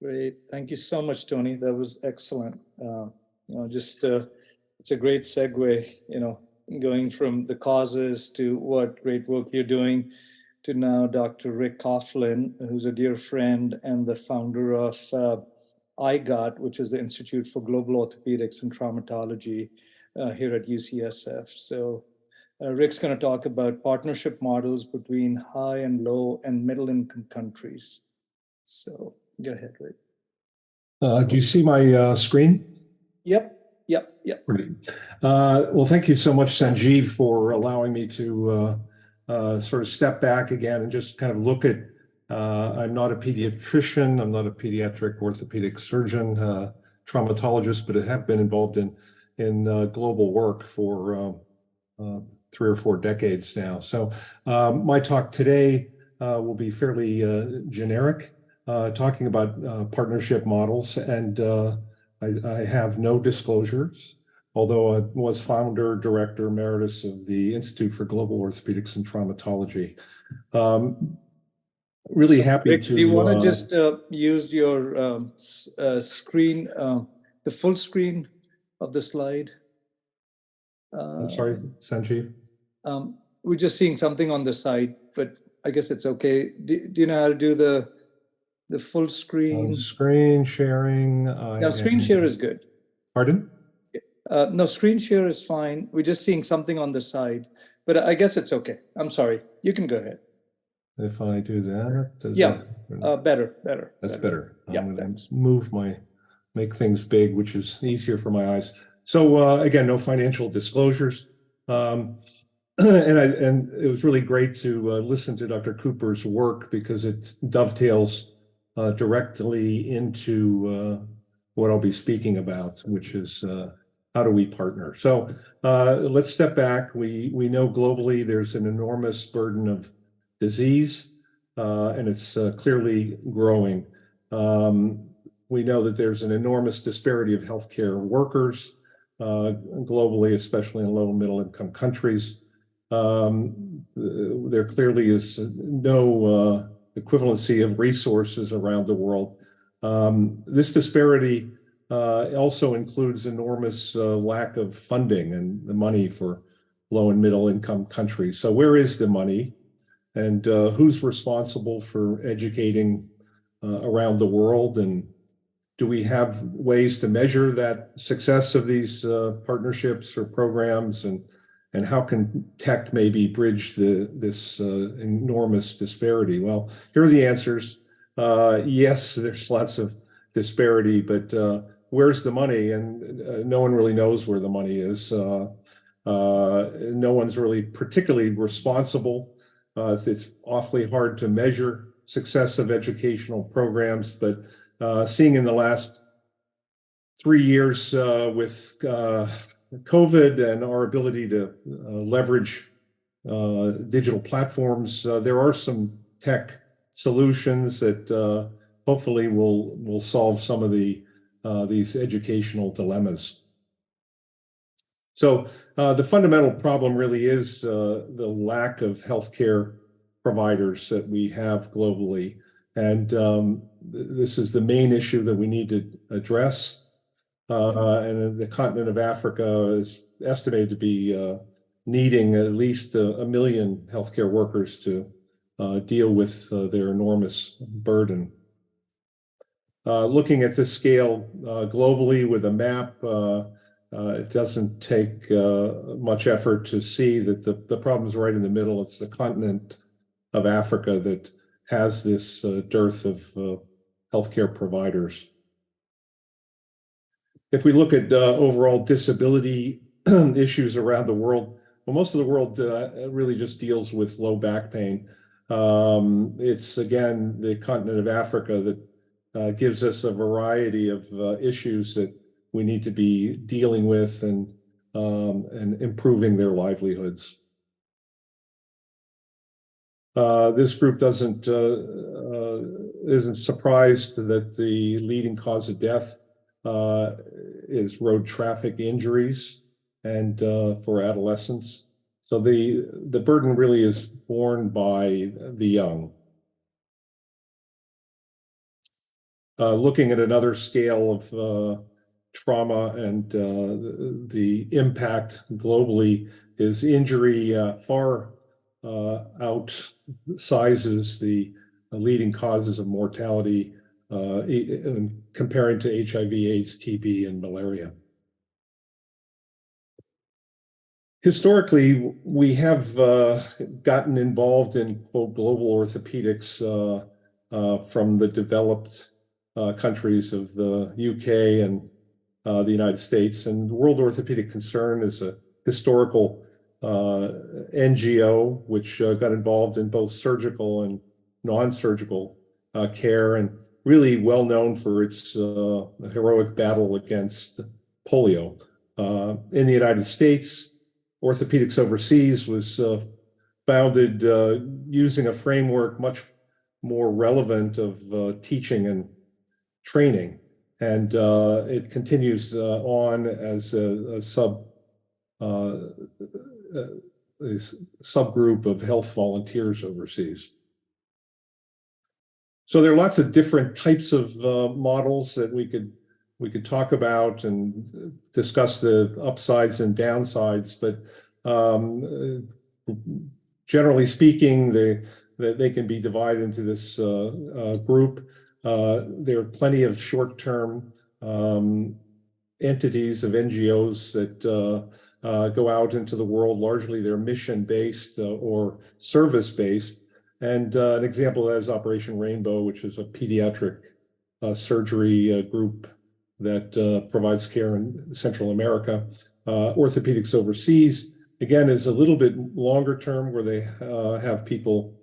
Great. Thank you so much, Tony. That was excellent. It's a great segue, going from the causes to what great work you're doing to now Dr. Rick Coughlin, who's a dear friend and the founder of IGOT, which is the Institute for Global Orthopedics and Traumatology here at UCSF. So Rick's going to talk about partnership models between high and low and middle income countries. So go ahead, Rick. Do you see my screen? Yep. Great. Well, thank you so much, Sanjeev, for allowing me to sort of step back again and just kind of look at, I'm not a pediatrician, I'm not a pediatric orthopedic surgeon, traumatologist, but I have been involved in global work for 3 or 4 decades now. So my talk today will be fairly generic, talking about partnership models, and I have no disclosures, although I was founder, director, emeritus of the Institute for Global Orthopedics and Traumatology. Really happy Rick, to... do you want to just use your screen, the full screen of the slide? I'm sorry, Sanjeev? We're just seeing something on the side, but I guess it's okay. Do you know how to do the full screen? Screen sharing. No, screen share is good. Pardon? No, screen share is fine. We're just seeing something on the side, but I guess it's okay. I'm sorry. You can go ahead. If I do that, better. That's better. Yeah, I'm going to make things big, which is easier for my eyes. So again, no financial disclosures. And it was really great to listen to Dr. Cooper's work, because it dovetails directly into what I'll be speaking about, which is how do we partner? So let's step back. We know globally there's an enormous burden of disease, and it's clearly growing. We know that there's an enormous disparity of healthcare workers globally, especially in low and middle income countries. There clearly is no equivalency of resources around the world. This disparity also includes enormous lack of funding and the money for low and middle income countries. So where is the money, and who's responsible for educating around the world? And do we have ways to measure that success of these partnerships or programs? And how can tech maybe bridge this enormous disparity? Well, here are the answers. Yes, there's lots of disparity, but where's the money? And no one really knows where the money is. No one's really particularly responsible. It's awfully hard to measure success of educational programs, but seeing in the last 3 years with COVID and our ability to leverage digital platforms, there are some tech solutions that hopefully will solve some of these educational dilemmas. So the fundamental problem really is the lack of healthcare providers that we have globally. And this is the main issue that we need to address. And the continent of Africa is estimated to be needing at least 1 million healthcare workers to deal with their enormous burden. Looking at this scale globally with a map, it doesn't take much effort to see that the problem's right in the middle. It's the continent of Africa that has this dearth of healthcare providers. If we look at overall disability issues around the world, well, most of the world really just deals with low back pain. It's, again, the continent of Africa that gives us a variety of issues that we need to be dealing with and improving their livelihoods. This group isn't surprised that the leading cause of death is road traffic injuries and for adolescents. So the burden really is borne by the young. looking at another scale of trauma and the impact globally is injury far outsizes the leading causes of mortality comparing to HIV, AIDS, TB, and malaria. Historically, we have gotten involved in, quote, global orthopedics from the developed countries of the UK and the United States. And the World Orthopedic Concern is a historical NGO which got involved in both surgical and non-surgical care, and really well known for its heroic battle against polio. In the United States, Orthopedics Overseas was founded using a framework much more relevant of teaching and training. And it continues on as a subgroup of health volunteers overseas. So there are lots of different types of models that we could talk about and discuss the upsides and downsides, but generally speaking, they can be divided into this group. There are plenty of short-term entities of NGOs that go out into the world. Largely they're mission-based or service-based. And an example of that is Operation Rainbow, which is a pediatric surgery group that provides care in Central America. Orthopedics Overseas, again, is a little bit longer term, where they have people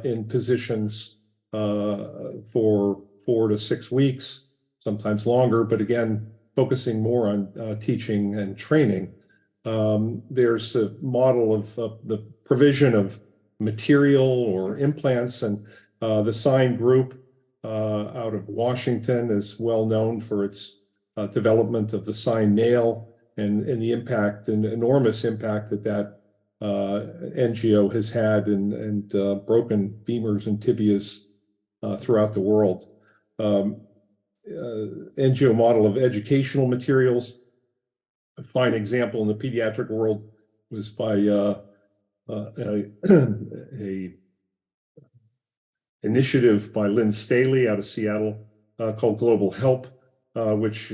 in positions for 4 to 6 weeks, sometimes longer, but again, focusing more on teaching and training. There's a model of the provision of material or implants, and the SIGN Group out of Washington is well known for its development of the SIGN nail and the impact, and enormous impact that NGO has had and broken femurs and tibias throughout the world. NGO model of educational materials. A fine example in the pediatric world was by a initiative by Lynn Staley out of Seattle called Global Help, which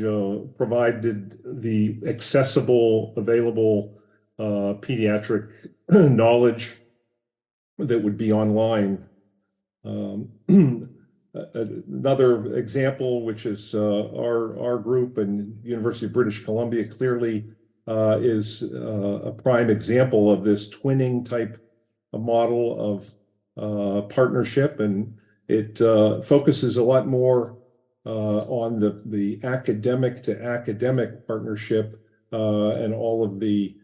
provided the accessible, available pediatric knowledge that would be online. Another example, which is our group and University of British Columbia, clearly is a prime example of this twinning type of model of partnership, and it focuses a lot more on the academic to academic partnership and all of the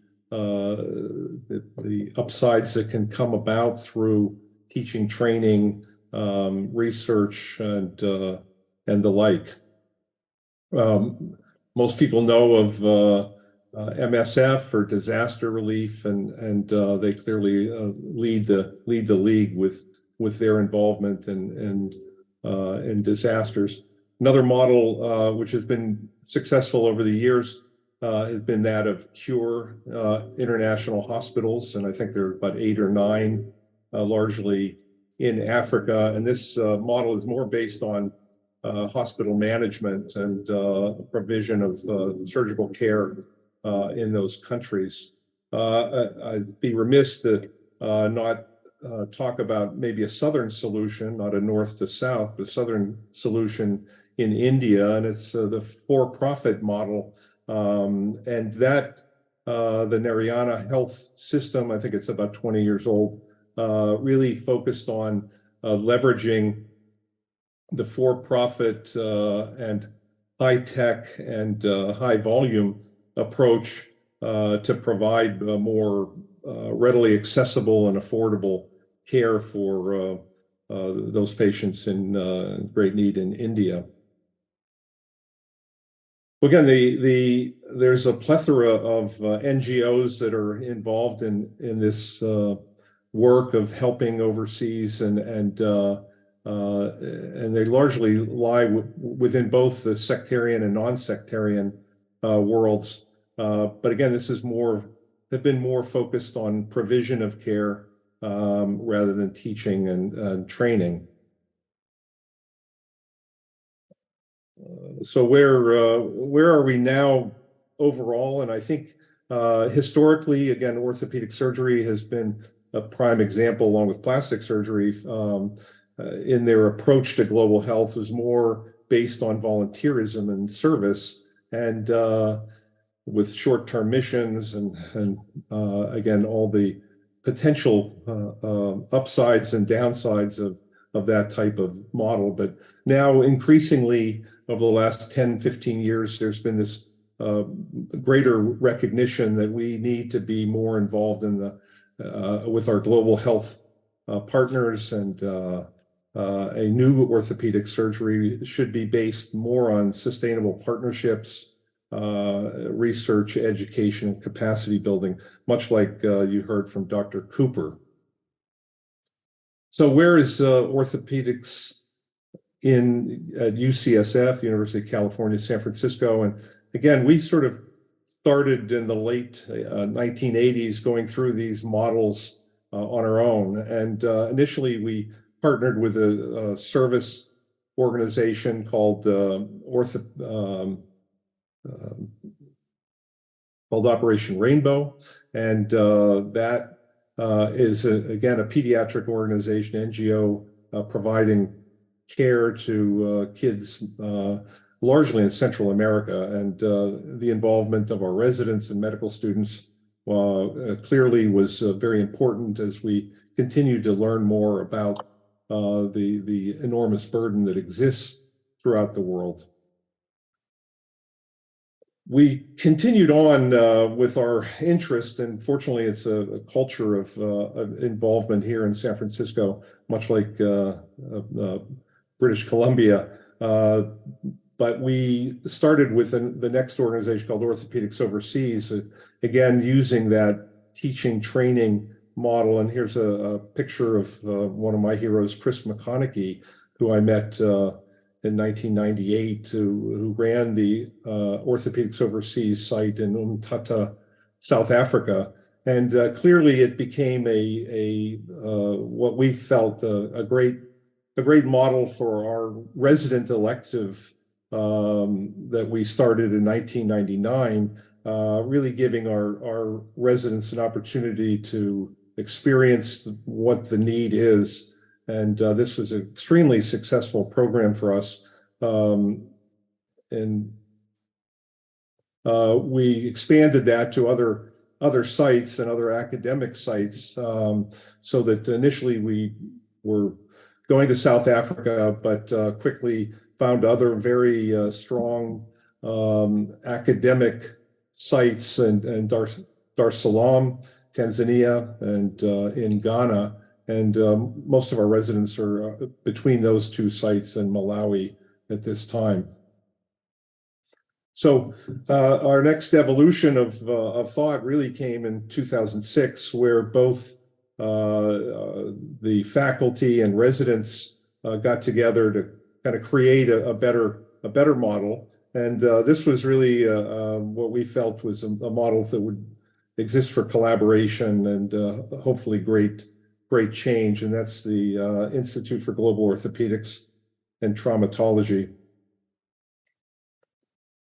upsides that can come about through teaching, training, research, and the like. Most people know of MSF for disaster relief, and they clearly lead the league with their involvement in disasters. Another model which has been successful over the years has been that of CURE International Hospitals, and I think there are about 8 or 9, largely in Africa. And this model is more based on hospital management and provision of surgical care in those countries. I'd be remiss to not talk about maybe a southern solution, not a north to south, but southern solution in India, and it's the for-profit model. And that, the Narayana Health System, I think it's about 20 years old, really focused on leveraging the for-profit and high-tech and high-volume approach to provide more readily accessible and affordable care for those patients in great need in India. Again, there's a plethora of NGOs that are involved in this work of helping overseas and and they largely lie within both the sectarian and non-sectarian worlds. But again, this is have been more focused on provision of care rather than teaching and training. So where are we now overall? And I think historically, again, orthopedic surgery has been a prime example, along with plastic surgery, in their approach to global health was more based on volunteerism and service, and with short-term missions and again, all the potential upsides and downsides of that type of model. But now increasingly over the last 10, 15 years, there's been this greater recognition that we need to be more involved in with our global health partners, and a new orthopedic surgery should be based more on sustainable partnerships, research, education, and capacity building, much like you heard from Dr. Cooper. So where is orthopedics at UCSF, the University of California, San Francisco? And again, we sort of started in the late 1980s going through these models on our own. And initially we partnered with a service organization called Operation Rainbow. And that is, again, a pediatric organization, NGO, providing care to kids largely in Central America. And the involvement of our residents and medical students clearly was very important as we continue to learn more about the enormous burden that exists throughout the world. We continued on with our interest, and fortunately it's a culture of involvement here in San Francisco, much like British Columbia. But we started with the next organization called Orthopedics Overseas, again, using that teaching training model. And here's a picture of one of my heroes, Chris McConaughey, who I met in 1998, who ran the Orthopedics Overseas site in Umtata, South Africa. And clearly it became what we felt a great model for our resident elective that we started in 1999, really giving our residents an opportunity to experience what the need is. And this was an extremely successful program for us. And we expanded that to other sites and other academic sites, so that initially we were going to South Africa, but quickly found other very strong academic sites in Dar es Salaam, Tanzania, and in Ghana. And most of our residents are between those two sites in Malawi at this time. So our next evolution of thought really came in 2006, where both the faculty and residents got together to kind of create a better model. And this was really what we felt was a model that would exist for collaboration and hopefully great change. And that's the Institute for Global Orthopedics and Traumatology.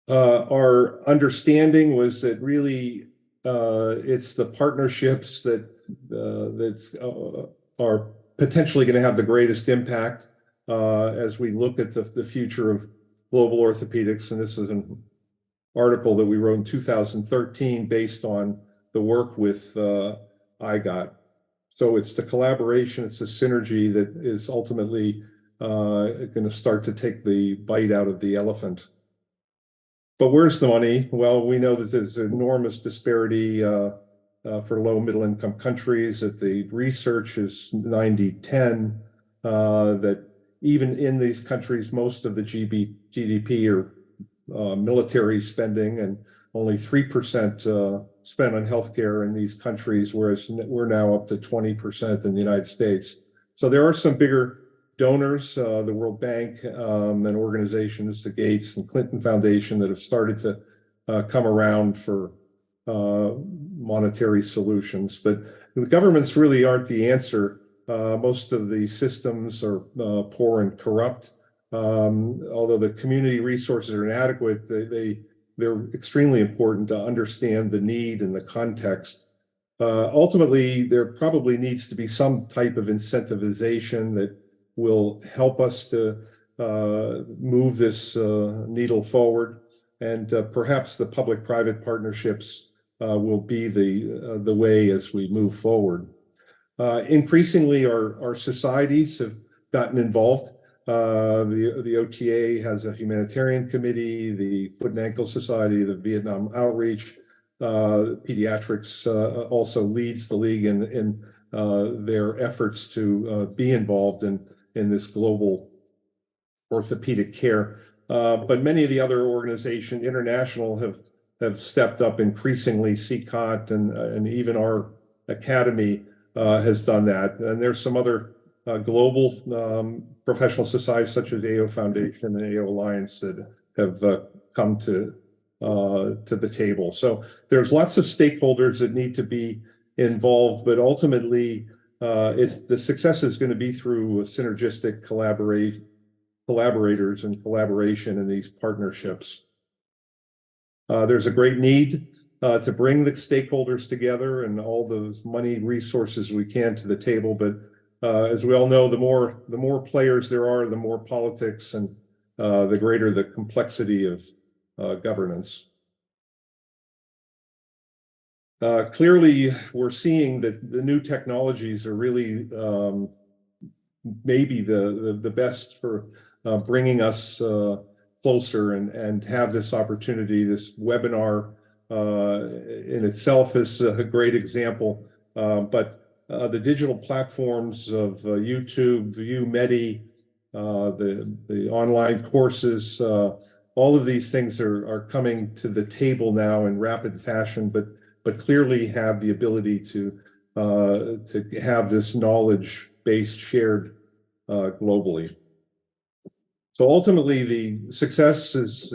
Our understanding was that really it's the partnerships that are potentially going to have the greatest impact as we look at the future of global orthopedics. And this is an article that we wrote in 2013 based on the work with IGOT. So it's the collaboration, it's the synergy that is ultimately going to start to take the bite out of the elephant. But where's the money? Well, we know that there's enormous disparity for low middle income countries, that the research is 90-10, that even in these countries, most of the GDP are military spending, and only 3% spent on healthcare in these countries, whereas we're now up to 20% in the United States. So there are some bigger donors, the World Bank, and organizations, the Gates and Clinton Foundation, that have started to come around for monetary solutions. But the governments really aren't the answer. Most of the systems are poor and corrupt. Although the community resources are inadequate, they're extremely important to understand the need and the context. Ultimately, there probably needs to be some type of incentivization that will help us to move this needle forward. And perhaps the public-private partnerships will be the way as we move forward. Increasingly, our societies have gotten involved. The OTA has a humanitarian committee, the Foot and Ankle Society, the Vietnam Outreach, Pediatrics also leads the league in their efforts to be involved in this global orthopedic care. But many of the other organizations, international, have stepped up increasingly. CCOT and even our academy has done that. And there's some other global professional societies such as AO Foundation and AO Alliance that have come to the table. So there's lots of stakeholders that need to be involved, but ultimately the success is going to be through synergistic collaborators and collaboration in these partnerships. There's a great need to bring the stakeholders together and all those money resources we can to the table. But as we all know, the more players there are, the more politics and the greater the complexity of governance. Clearly, we're seeing that the new technologies are really maybe the best for bringing us closer and have this opportunity. This webinar in itself is a great example, but the digital platforms of YouTube, ViewMedi, the online courses, all of these things are coming to the table now in rapid fashion, but clearly have the ability to have this knowledge base shared globally. So ultimately, the success is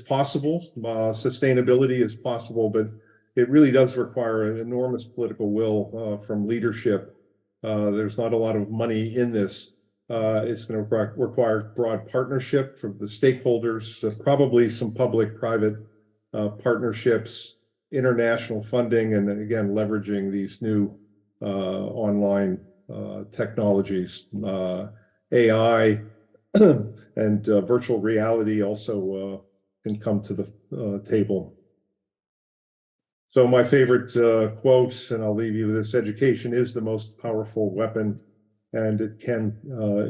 possible, sustainability is possible, but it really does require an enormous political will from leadership. There's not a lot of money in this. It's going to require broad partnership from the stakeholders, probably some public-private partnerships, international funding, and again, leveraging these new online technologies. AI and virtual reality also can come to the table. So my favorite quote, and I'll leave you with this: education is the most powerful weapon, and it can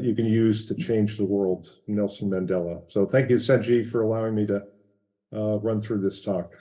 you can use to change the world. Nelson Mandela. So thank you, Senji, for allowing me to run through this talk.